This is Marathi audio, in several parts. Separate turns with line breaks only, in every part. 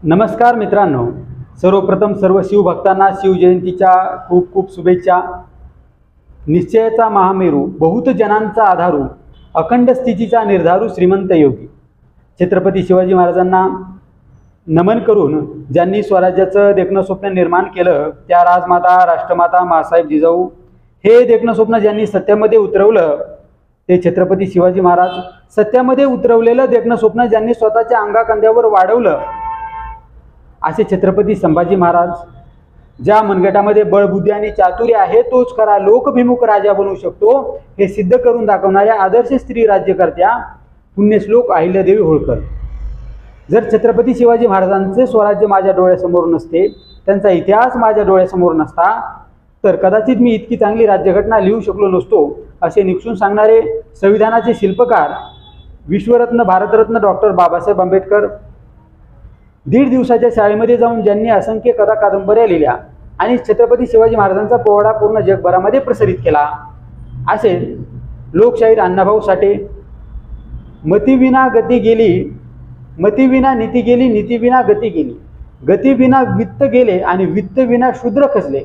नमस्कार मित्रांनो, सर्वप्रथम सर्व शिवभक्तांना शिवजयंतीच्या खूप खूप शुभेच्छा। निश्चयाचा महामेरू, बहुत जनांचा आधारू, अखंड स्थितीचा निर्धारू श्रीमंत योगी छत्रपती शिवाजी महाराजांना नमन करून ज्यांनी स्वराज्याचं देखणं स्वप्न निर्माण केलं त्या राजमाता राष्ट्रमाता मासाहेब जिजाऊ हे देखणं स्वप्न ज्यांनी सत्यामध्ये उतरवलं ते छत्रपती शिवाजी महाराज। सत्यामध्ये उतरवलेलं देखणं स्वप्न ज्यांनी स्वतःच्या अंगाखांद्यावर वाढवलं असे छत्रपती संभाजी महाराज। ज्या मनगटामध्ये बळबुद्धी आणि चातुर्य आहे तोच खरा लोकभिमुख राजा बनू शकतो हे सिद्ध करून दाखवणाऱ्या आदर्श स्त्री राज्यकर्त्या पुण्यश्लोक अहिल्यादेवी होळकर। जर छत्रपती शिवाजी महाराजांचे स्वराज्य माझ्या डोळ्यासमोर नसते, त्यांचा इतिहास माझ्या डोळ्यासमोर नसता, तर कदाचित मी इतकी चांगली राज्यघटना लिहू शकलो नसतो असे निक्षून सांगणारे संविधानाचे शिल्पकार विश्वरत्न भारतरत्न डॉक्टर बाबासाहेब आंबेडकर। 1.5 दिवसाच्या शाळेमध्ये जाऊन ज्यांनी असंख्य कथा कादंबऱ्या लिहिल्या आणि छत्रपती शिवाजी महाराजांचा पोवाडा पूर्ण जगभरामध्ये प्रसारित केला असे लोकशाहीर अण्णाभाऊ साठे। मतीविना गती गेली, मतीविना नीती गेली, नीतीविना गती गेली, गतीविना वित्त गेले आणि वित्तविना शूद्र खचले,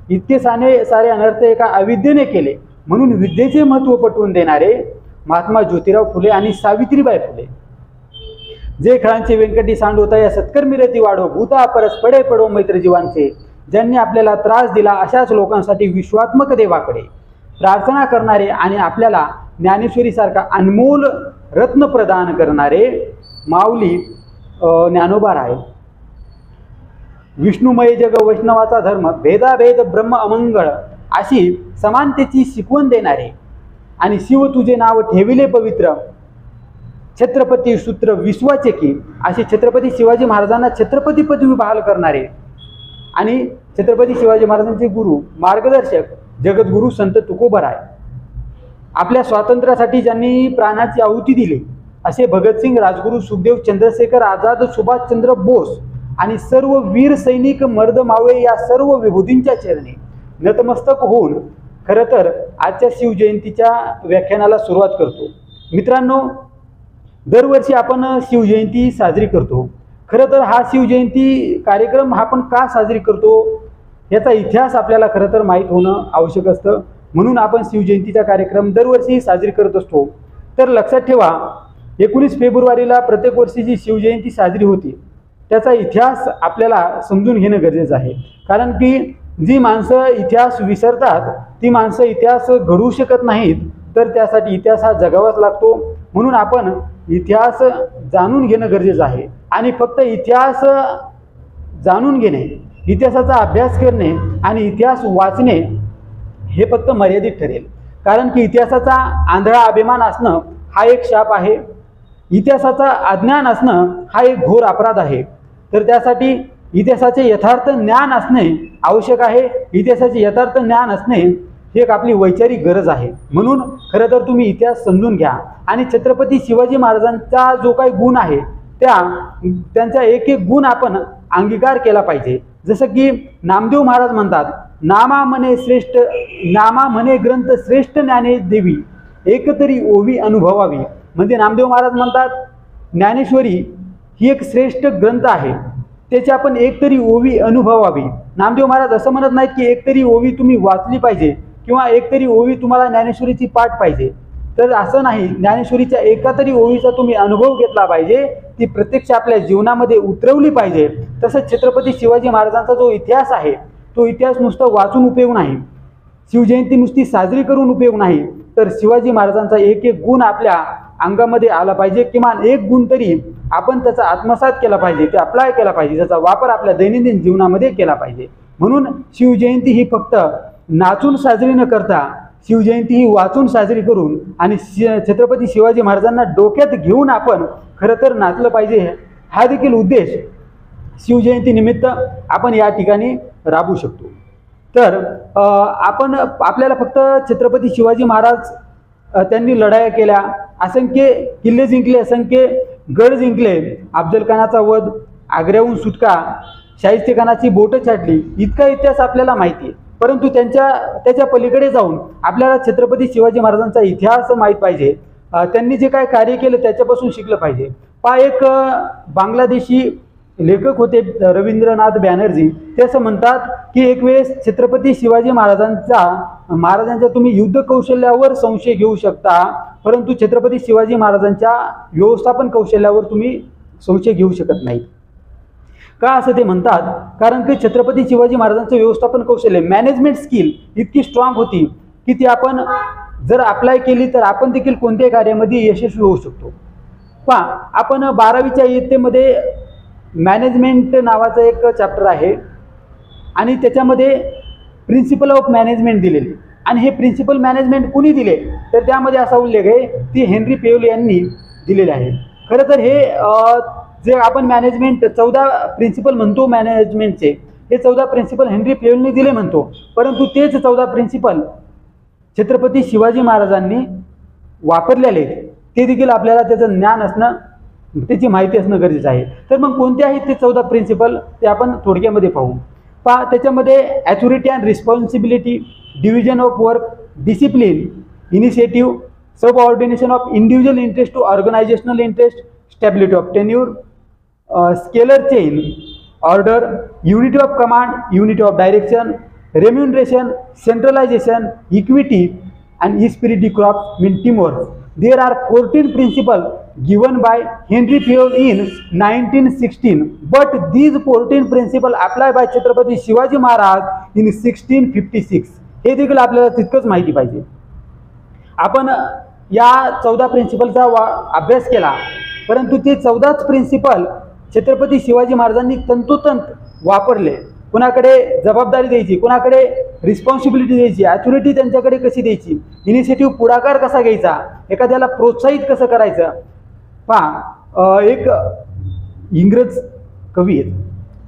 इतके सारे अनर्थ एका अविद्येने केले। म्हणून विद्येचे महत्त्व पटवून देणारे महात्मा ज्योतिराव फुले आणि सावित्रीबाई फुले। जे खेळांचे व्यंकटी सांडोता या सत्कर्मी रती वाढो, भूता परस पडे पडो मैत्र जीवांचे। ज्यांनी आपल्याला त्रास दिला अशाच लोकांसाठी विश्वात्मक देवाकडे प्रार्थना करणारे आणि आपल्याला ज्ञानेश्वरी सारखा अनमोल रत्न प्रदान करणारे माऊली ज्ञानोबा राय। विष्णुमय जग वैष्णवाचा धर्म, भेदाभेद ब्रह्म अमंगळ अशी समानतेची शिकवण देणारे आणि शिव तुझे नाव ठेविले पवित्र, छत्रपती सूत्र विश्वाचे की असे छत्रपती शिवाजी महाराजांना छत्रपती पदवी बहाल करणारे आणि छत्रपती शिवाजी महाराजांचे गुरु मार्गदर्शक जगद्गुरु संत तुकोबराय। आपल्या स्वातंत्र्यासाठी ज्यांनी प्राणाची आहुती दिली असे भगतसिंग, राजगुरू, सुखदेव, चंद्रशेखर आझाद, सुभाषचंद्र बोस आणि सर्व वीर सैनिक मर्द मावळे या सर्व विभूतींच्या चरणी नतमस्तक होऊन खरं तर आजच्या शिवजयंतीच्या व्याख्यानाला सुरुवात करतो। मित्रांनो, दरवर्षी आपण शिवजयंती साजरी करतो। खरं तर हा शिवजयंती कार्यक्रम आपण का साजरी करतो याचा इतिहास आपल्याला खरं तर माहीत होणं आवश्यक असतं, म्हणून आपण शिवजयंतीचा कार्यक्रम दरवर्षी साजरी करत असतो। तर लक्षात ठेवा, 19 फेब्रुवारीला प्रत्येक वर्षी जी शिवजयंती साजरी होती त्याचा इतिहास आपल्याला समजून घेणं गरजेचं आहे। कारण की जी माणसं इतिहास विसरतात ती माणसं इतिहास घडवू शकत नाहीत, तर त्यासाठी इतिहास हा जगावाच लागतो। म्हणून आपण इतिहास जाणून घेणं गरजेचं आहे आणि फक्त इतिहास जाणून घेणे, इतिहासाचा अभ्यास करणे आणि इतिहास वाचणे हे फक्त मर्यादित ठरेल। कारण की इतिहासाचा आंधळा अभिमान असणं हा एक शाप आहे, इतिहासाचा अज्ञान असणं हा एक घोर अपराध आहे। तर त्यासाठी इतिहासाचे यथार्थ ज्ञान असणे आवश्यक आहे। इतिहासाचे यथार्थ ज्ञान असणे ही एक आपली वैचारिक गरज आहे। म्हणून खरं तर तुम्ही इतिहास समजून घ्या आणि छत्रपती शिवाजी महाराजांचा जो काही गुण आहे त्यांचा एक एक गुण आपण अंगीकार केला पाहिजे। जसं की नामदेव महाराज म्हणतात, नामा म्हणे ग्रंथ श्रेष्ठ ज्ञाने देवी, एकतरी ओवी अनुभवावी। म्हणजे नामदेव महाराज म्हणतात ज्ञानेश्वरी ही एक श्रेष्ठ ग्रंथ आहे, त्याची आपण एकतरी ओवी अनुभवावी। नामदेव महाराज असं म्हणत नाहीत की एकतरी ओवी तुम्ही वाचली पाहिजे किंवा एकतरी ओवी तुम्हाला ज्ञानेश्वरीची पाठ पाहिजे, तर असं नाही। ज्ञानेश्वरीच्या एका तरी ओवीचा तुम्ही अनुभव घेतला पाहिजे, ती प्रत्यक्ष आपल्या जीवनामध्ये उतरवली पाहिजे। तसंच छत्रपती शिवाजी महाराजांचा जो इतिहास आहे तो इतिहास नुसतं वाचून उपयोग नाही, शिवजयंती नुसती साजरी करून उपयोग नाही, तर शिवाजी महाराजांचा एक एक गुण आपल्या अंगामध्ये आला पाहिजे। किमान एक गुण तरी आपण त्याचा आत्मसात केला पाहिजे, ते अप्लाय केला पाहिजे, त्याचा वापर आपल्या दैनंदिन जीवनामध्ये केला पाहिजे। म्हणून शिवजयंती ही फक्त नाचून साजरी न करता शिवजयंती ही वाचून साजरी करून आणि छत्रपती शिवाजी महाराजांना डोक्यात घेऊन आपण खरं तर नाचलं पाहिजे, हा देखील उद्देश शिवजयंती निमित्त आपण या ठिकाणी राबवू शकतो। तर आपल्याला फक्त छत्रपती शिवाजी महाराज त्यांनी लढाया केल्या, असंख्य किल्ले जिंकले, असंख्य गड जिंकले, अफजलखानाचा वध, आग्र्याहून सुटका, शाहिस्तेखानाची बोटं छाटली, इतका इतिहास आपल्याला माहिती आहे। परंतु त्याच्या पलीकडे जाऊन आपल्याला छत्रपती शिवाजी महाराजांचा इतिहास माहीत पाहिजे, त्यांनी जे काय कार्य केलं त्याच्यापासून शिकलं पाहिजे। एक बांगलादेशी लेखक होते रवींद्रनाथ बॅनर्जी, ते असं म्हणतात की एक वेळेस छत्रपती शिवाजी महाराजांच्या तुम्ही युद्ध कौशल्यावर संशय घेऊ शकता, परंतु छत्रपती शिवाजी महाराजांच्या व्यवस्थापन कौशल्यावर तुम्ही संशय घेऊ शकत नाही. का असं ते म्हणतात? कारण की छत्रपती शिवाजी महाराजांचं व्यवस्थापन कौशल्य, मॅनेजमेंट स्किल इतकी स्ट्रॉंग होती की ती आपण जर अप्लाय केली तर आपण देखील कोणत्याही कार्यामध्ये यशस्वी होऊ शकतो. पहा, आपण 12वीच्या इयत्तेमध्ये मॅनेजमेंट नावाचं एक चॅप्टर आहे आणि त्याच्यामध्ये प्रिन्सिपल ऑफ मॅनेजमेंट दिलेली, आणि हे प्रिन्सिपल मॅनेजमेंट कुणी दिले तर त्यामध्ये असा उल्लेख आहे ती हेनरी पेयोल यांनी दिलेले आहे. खरं तर हे जे आपण मॅनेजमेंट 14 प्रिन्सिपल म्हणतो मॅनेजमेंटचे, हे 14 प्रिन्सिपल हेनरी पेयोलनी दिले म्हणतो, परंतु तेच 14 प्रिन्सिपल छत्रपती शिवाजी महाराजांनी वापरलेले ते देखील आपल्याला त्याचं ज्ञान असणं, त्याची माहिती असणं गरजेचं आहे. तर मग कोणते आहेत ते 14 प्रिन्सिपल ते आपण थोडक्यामध्ये पाहू. पहा, त्याच्यामध्ये authority and responsibility, division of work, discipline, initiative, subordination of individual interest to organisational interest, stability of tenure, scalar chain, order, unity of command, unity of direction, remuneration, centralisation, equity and esprit de corps mean teamwork. There are 14 principles given by Henry Fayol in 1916, but these 14 principles applied by Chhatrapati Shivaji Maharaj in 1656. हे देखील आपल्याला तितकंच माहिती पाहिजे. आपण या 14 प्रिन्सिपलचा अभ्यास केला, परंतु ते 14च प्रिन्सिपल छत्रपती शिवाजी महाराजांनी तंतोतंत वापरले. कुणाकडे जबाबदारी द्यायची, कुणाकडे रिस्पॉन्सिबिलिटी द्यायची, ॲथॉरिटी त्यांच्याकडे कशी द्यायची, इनिशिएटिव्ह पुढाकार कसा घ्यायचा, एखाद्याला प्रोत्साहित कसं करायचं. पहा, एक इंग्रज कवी आहेत,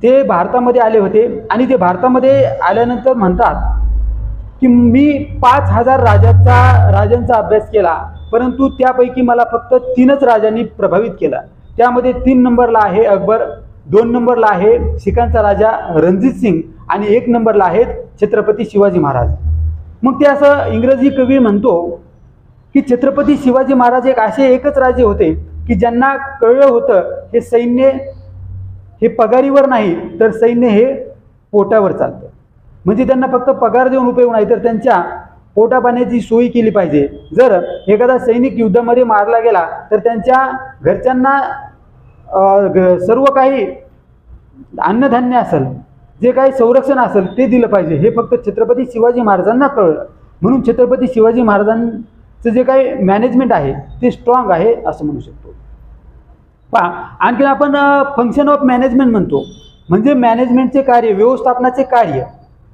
ते भारतामध्ये आले होते आणि ते भारतामध्ये आल्यानंतर म्हणतात की मी 5000 राजांचा अभ्यास केला, परंतु त्यापैकी मला फक्त 3च राजांनी प्रभावित केला. त्यामध्ये 3 नंबरला आहे अकबर, 2 नंबरला आहे शिखांचा राजा रणजित सिंग आणि 1 नंबरला आहेत छत्रपती शिवाजी महाराज. मग ते असं इंग्रजी कवी म्हणतो की छत्रपती शिवाजी महाराज एकच राजे होते की ज्यांना कळलं होतं हे सैन्य हे पगारीवर नाही तर सैन्य हे पोटावर चालतं. म्हणजे त्यांना फक्त पगार देऊन उपयोग नाही तर त्यांच्या पोटा पाण्याची सोय केली पाहिजे. जर एखादा सैनिक युद्धामध्ये मारला गेला तर त्यांच्या घरच्यांना सर्व काही अन्नधान्य असेल, जे काही संरक्षण असेल ते दिलं पाहिजे. हे फक्त छत्रपती शिवाजी महाराजांना कळलं, म्हणून छत्रपती शिवाजी महाराजांचं जे काही मॅनेजमेंट आहे ते स्ट्रॉंग आहे असं म्हणू शकतो. पहा, आणखी आपण फंक्शन ऑफ मॅनेजमेंट म्हणतो, म्हणजे मॅनेजमेंटचे कार्य, व्यवस्थापनाचे कार्य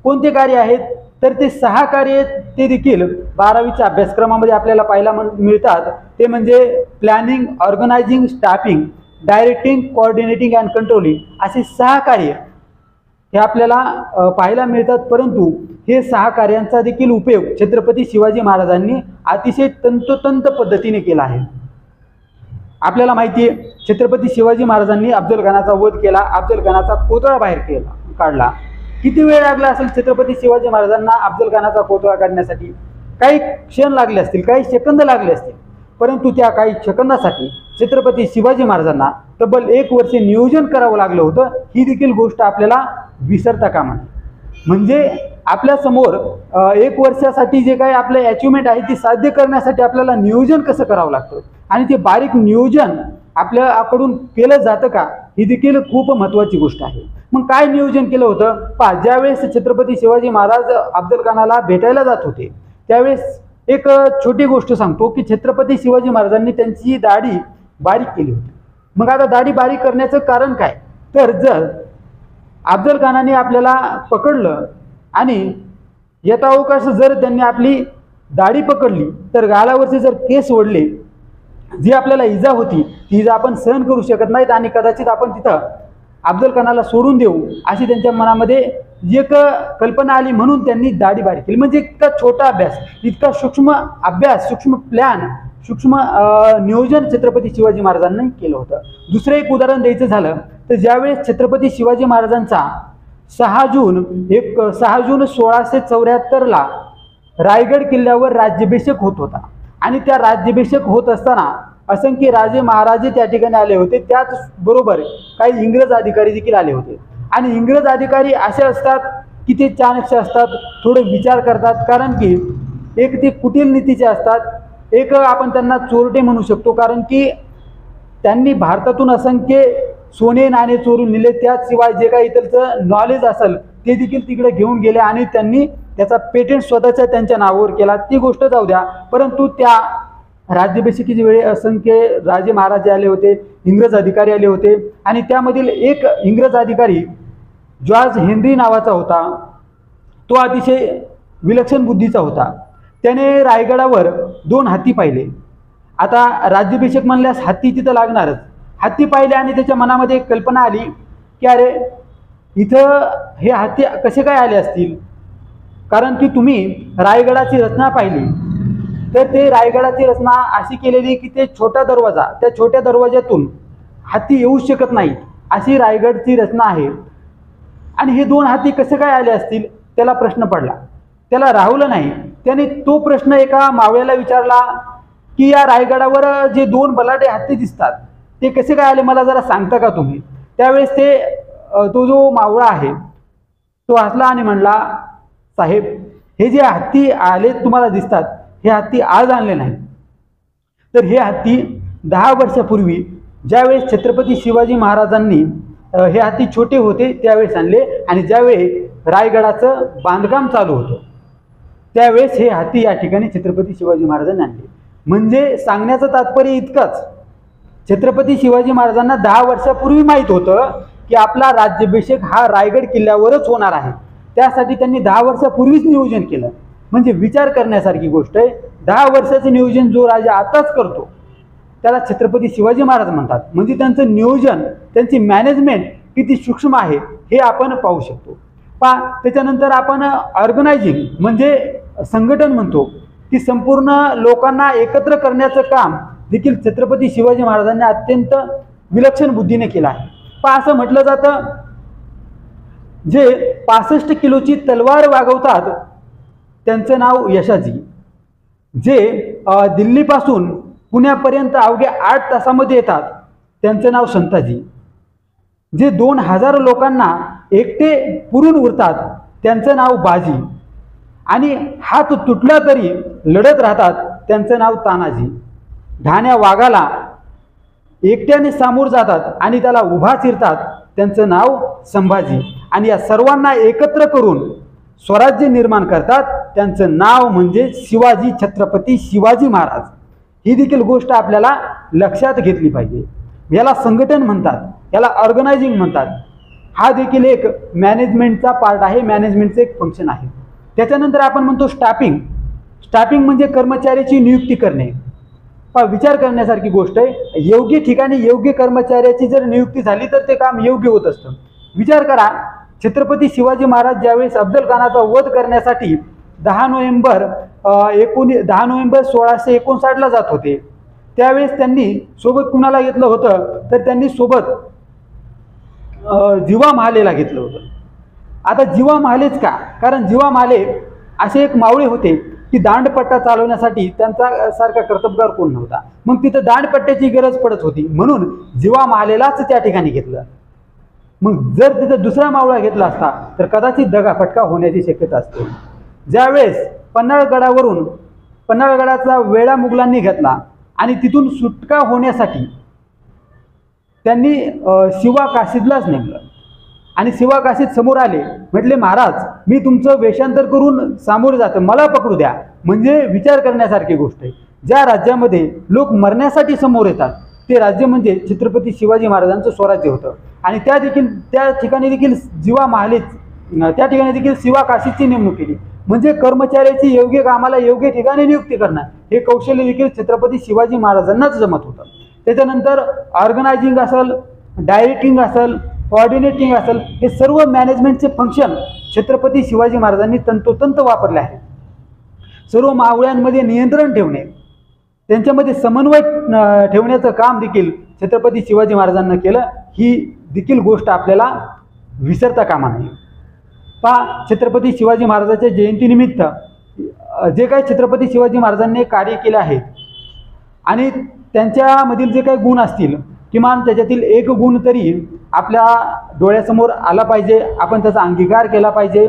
कोणते कार्य आहेत तर ते 6 कार्य ते देखील 12वीच्या अभ्यासक्रमामध्ये आपल्याला पाहायला मिळतात. ते म्हणजे planning, organising, staffing, directing, coordinating and controlling असे 6 कार्य हे आपल्याला पाहायला मिळतात. परंतु हे 6 कार्यांचा देखील उपयोग छत्रपती शिवाजी महाराजांनी अतिशय तंतोतंत पद्धतीने केला आहे. आपल्याला माहिती आहे छत्रपती शिवाजी महाराजांनी अफजल खानाचा वध केला, अफजल खानाचा पुतळा बाहेर काढला. किती वेळ लागला असेल छत्रपती शिवाजी महाराजांना अफजल खानाचा पुतळा काढण्यासाठी? काही क्षण लागले असतील, काही सेकंद लागले असतील, परंतु त्या काही सेकंदासाठी छत्रपती शिवाजी महाराजांना तब्बल 1 वर्ष नियोजन करावं लागलं होतं. ही देखील गोष्ट आपल्याला विसरता कामा नये. म्हणजे आपल्या समोर 1 वर्षासाठी जे काही आपलं अचिव्हमेंट आहे ती साध्य करण्यासाठी आपल्याला नियोजन कसं करावं लागतं आणि ते बारीक नियोजन आपल्याकडून केलं जातं का, ही देखील खूप महत्त्वाची गोष्ट आहे. मग काय नियोजन केलं होतं? पहा, ज्यावेळेस छत्रपती शिवाजी महाराज अफजल खानाला भेटायला जात होते त्यावेळेस एक छोटी गोष्ट सांगतो की छत्रपती शिवाजी महाराजांनी त्यांची दाढी बारीक केली होती. मग आता दाढी बारीक करण्याचं कारण काय? तर जर अफजल खानाने आपल्याला पकडलं आणि यथावकाश जर त्यांनी आपली दाढी पकडली तर गालावरचे जर केस ओढले, जी आपल्याला इजा होती ती इजा आपण सहन करू शकत नाहीत आणि कदाचित आपण तिथं अफजल खानाला सोडून देऊ अशी त्यांच्या मनामध्ये एक कल्पना आली, म्हणून त्यांनी दाढी बारीक केली. म्हणजे इतका छोटा अभ्यास, इतका सूक्ष्म अभ्यास, सूक्ष्म प्लॅन, सूक्ष्म नियोजन छत्रपती शिवाजी महाराजांनी केलं होतं. दुसरं एक उदाहरण द्यायचं झालं तर ज्यावेळेस छत्रपती शिवाजी महाराजांचा 6 जून 1674ला रायगड किल्ल्यावर राज्याभिषेक होत होता आणि त्या राज्याभिषेक होत असताना असंख्य राजे महाराजे त्या ठिकाणी आले होते, त्याच बरोबर काही इंग्रज अधिकारी देखील आले होते. आणि इंग्रज अधिकारी असे असतात की ते चाणक्य असतात, थोडे विचार करतात, कारण की एक ते कुटील नीतीचे असतात, एक आपण त्यांना चोरटे म्हणू शकतो, कारण की त्यांनी भारतातून असंख्य सोने नाणे चोरून नेले, त्याचशिवाय जे काही इतरचं नॉलेज असेल ते देखील तिकडे घेऊन गेले आणि त्यांनी त्याचा पेटेंट स्वतःच्या त्यांच्या नावावर केला. ती गोष्ट जाऊ द्या, परंतु त्या राज्याभिषेकीच्या वेळी असंख्य राजे महाराजे आले होते, इंग्रज अधिकारी आले होते आणि त्यामधील एक इंग्रज अधिकारी जॉर्ज हेनरी नावाचा होता. तो अतिशय विलक्षण बुद्धीचा होता. त्याने रायगडावर 2 हत्ती पाहिले. आता राज्याभिषेक म्हणल्यास हत्ती तिथं लागणारच. हत्ती पाहिले आणि त्याच्या मनामध्ये एक कल्पना आली की अरे इथं हे हत्ती कसे काय आले असतील, कारण की तुम्ही रायगडाची रचना पाहिली तर ते रायगडाची रचना अशी केलेली की ते छोटा दरवाजा, त्या छोट्या दरवाज्यातून हत्ती येऊ शकत नाही अशी रायगडची रचना आहे. आणि हे 2 हत्ती कसे काय आले असतील त्याला प्रश्न पडला. त्याला राहुलं नाही. त्याने तो प्रश्न एका मावळ्याला विचारला की या रायगडावर जे 2 बलाढ्य हत्ती दिसतात ते कसे काय आले, मला जरा सांगता का तुम्ही. त्यावेळेस तो जो मावळा आहे तो हसला आणि म्हणला, साहेब हे जे हत्ती आले तुम्हाला दिसतात हे हत्ती आज आणले नाही, तर हे हत्ती 10 वर्षापूर्वी ज्यावेळेस छत्रपती शिवाजी महाराजांनी हे हत्ती छोटे होते त्यावेळेस आणले आणि ज्यावेळी रायगडाचं बांधकाम चालू होतं त्यावेळेस हे हत्ती या ठिकाणी छत्रपती शिवाजी महाराजांनी आणले. म्हणजे सांगण्याचं तात्पर्य इतकंच, छत्रपती शिवाजी महाराजांना 10 वर्षापूर्वी माहीत होतं की आपला राज्याभिषेक हा रायगड किल्ल्यावरच होणार आहे. त्यासाठी त्यांनी 10 वर्षापूर्वीच नियोजन केलं. म्हणजे विचार करण्यासारखी गोष्ट आहे. 10 वर्षाचं नियोजन जो राजा आताच करतो त्याला छत्रपती शिवाजी महाराज म्हणतात. म्हणजे त्यांचं नियोजन, त्यांची मॅनेजमेंट किती सूक्ष्म आहे हे आपण पाहू शकतो. त्याच्यानंतर आपण ऑर्गनायझिंग म्हणजे संघटन म्हणतो, की संपूर्ण लोकांना एकत्र करण्याचं काम देखील छत्रपती शिवाजी महाराजांनी अत्यंत विलक्षण बुद्धीने केलं आहे. असं म्हटलं जातं जे 65 किलोची तलवार वागवतात त्यांचं नाव यशाजी, जे दिल्लीपासून पुण्यापर्यंत अवघ्या 8 तासामध्ये येतात त्यांचं नाव संताजी, जे 2000 लोकांना एकटे पुरून उरतात त्यांचं नाव बाजी, आणि हात तुटला तरी लढत राहतात त्यांचं नाव तानाजी, ढाण्या वाघाला एकट्याने सामोर जातात आणि त्याला उभा चिरतात त्यांचं नाव संभाजी, आणि या सर्वांना एकत्र करून स्वराज्य निर्माण करतात त्यांचं नाव म्हणजे शिवाजी, छत्रपती शिवाजी महाराज. ही देखील गोष्ट आपल्याला लक्षात घेतली पाहिजे. याला संघटन म्हणतात, याला ऑर्गनायझिंग म्हणतात. हा देखील एक मॅनेजमेंटचा पार्ट आहे, मॅनेजमेंटचं एक फंक्शन आहे. त्याच्यानंतर आपण म्हणतो स्टाफिंग. स्टाफिंग म्हणजे कर्मचाऱ्याची नियुक्ती करणे. विचार करण्यासारखी गोष्ट आहे. योग्य ठिकाणी योग्य कर्मचाऱ्याची जर नियुक्ती झाली तर ते काम योग्य होत असतं. विचार करा, छत्रपती शिवाजी महाराज ज्यावेळेस अफजल खानाचा वध करण्यासाठी 10 नोव्हेंबर 1659ला जात होते त्यावेळेस त्यांनी सोबत कुणाला घेतलं होतं तर त्यांनी सोबत जीवा महालेला घेतलं होतं. आता जीवा महालेच का? कारण जीवा महाले असे एक मावळे होते की दांडपट्टा चालवण्यासाठी त्यांचा सारखा कर्तबगार कोण नव्हता. मग तिथं दांडपट्ट्याची गरज पडत होती म्हणून जीवा महालेलाच त्या ठिकाणी घेतलं. मग जर तिथं दुसरा मावळा घेतला असता तर कदाचित दगाफटका होण्याची शक्यता असते. ज्यावेळेस पन्हाळगडाचा वेढा मुघलांनी घेतला आणि तिथून सुटका होण्यासाठी त्यांनी शिवा काशीदलाच नेमलं आणि शिवा काशीद समोर आले, म्हटले महाराज मी तुमचं वेषांतर करून सामोरे जातो, मला पकडू द्या. म्हणजे विचार करण्यासारखी गोष्ट आहे. ज्या राज्यामध्ये लोक मरण्यासाठी समोर येतात ते राज्य म्हणजे छत्रपती शिवाजी महाराजांचं स्वराज्य होतं. आणि त्या ठिकाणी देखील जीवा महाले, त्या ठिकाणी देखील शिवा काशीदची नेमणूक केली. म्हणजे कर्मचाऱ्याची योग्य कामाला योग्य ठिकाणी नियुक्ती करणं हे कौशल्य देखील छत्रपती शिवाजी महाराजांनाच जमत होतं. त्याच्यानंतर ऑर्गनायझिंग असेल, डायरेक्टिंग असेल, कोऑर्डिनेटिंग असेल, हे सर्व मॅनेजमेंटचे फंक्शन छत्रपती शिवाजी महाराजांनी तंतोतंत वापरले आहे. सर्व मावळ्यांमध्ये नियंत्रण ठेवणे, त्यांच्यामध्ये समन्वय ठेवण्याचं काम देखील छत्रपती शिवाजी महाराजांना केलं. ही देखील गोष्ट आपल्याला विसरता कामा नये. छत्रपती शिवाजी महाराजांच्या जयंतीनिमित्त जे काही छत्रपती शिवाजी महाराजांनी कार्य केले आहे आणि त्यांच्यामधील जे काही गुण असतील, किमान त्याच्यातील एक गुण तरी आपल्या डोळ्यासमोर आला पाहिजे, आपण त्याचा अंगीकार केला पाहिजे.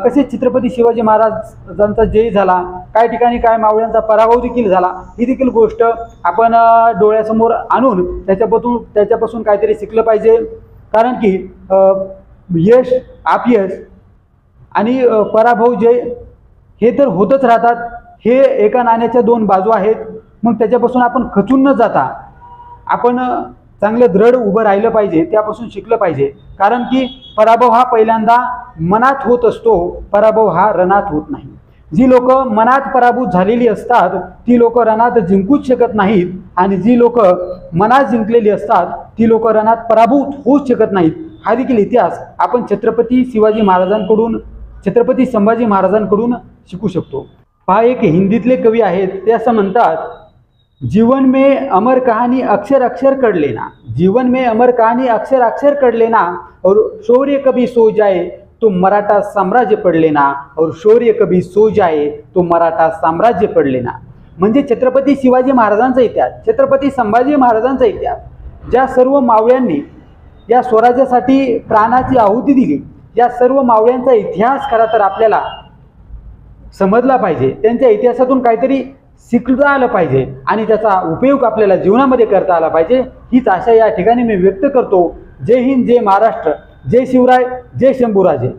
कसे छत्रपती शिवाजी महाराजांचा जय झाला, काही ठिकाणी काय मावळ्यांचा पराभव देखील झाला, ही देखील गोष्ट आपण डोळ्यासमोर आणून त्याच्यापासून काहीतरी शिकलं पाहिजे. कारण की यश अपयश आणि पराभव जय हे तर होतच राहतात, हे एका नाण्याच्या दोन बाजू आहेत. मग त्याच्यापासून आपण खचून न जाता आपण चांगलं दृढ उभं राहिलं पाहिजे, त्यापासून शिकलं पाहिजे. कारण की पराभव हा पहिल्यांदा मनात होत असतो, पराभव हा रणात होत नाही. जी लोक मनात पराभूत झालेली असतात ती लोक रणात जिंकूच शकत नाहीत, आणि जी लोक मनात जिंकलेली असतात ती लोक रणात पराभूत होऊच शकत नाहीत. हा देखील इतिहास आपण छत्रपती संभाजी महाराजांकडून शिकू शकतो. पहा, एक हिंदीतले कवी आहेत, ते असं म्हणतात, जीवन में अमर कहानी अक्षर अक्षर कर लेना, जीवन में अमर कहानी अक्षर अक्षर कर लेना, और शौर्य कभी सो जाए तो मराठा साम्राज्य पढ़ लेना, और शौर्य कभी सो जाए तो मराठा साम्राज्य पढ़ लेना. म्हणजे छत्रपती शिवाजी महाराजांचा इतिहास, छत्रपती संभाजी महाराजांचा इतिहास, ज्या सर्व मावळ्यांनी या स्वराज्यासाठी प्राणाची आहुती दिली, या सर्व मावळ्यांचा इतिहास खरा तर आपल्याला समजला पाहिजे, त्यांच्या इतिहासातून काहीतरी शिकता आलं पाहिजे आणि त्याचा उपयोग आपल्याला जीवनामध्ये करता आला पाहिजे. हीच आशा या ठिकाणी मी व्यक्त करतो. जय हिंद, जय महाराष्ट्र, जय शिवराय, जय शंभूराजे.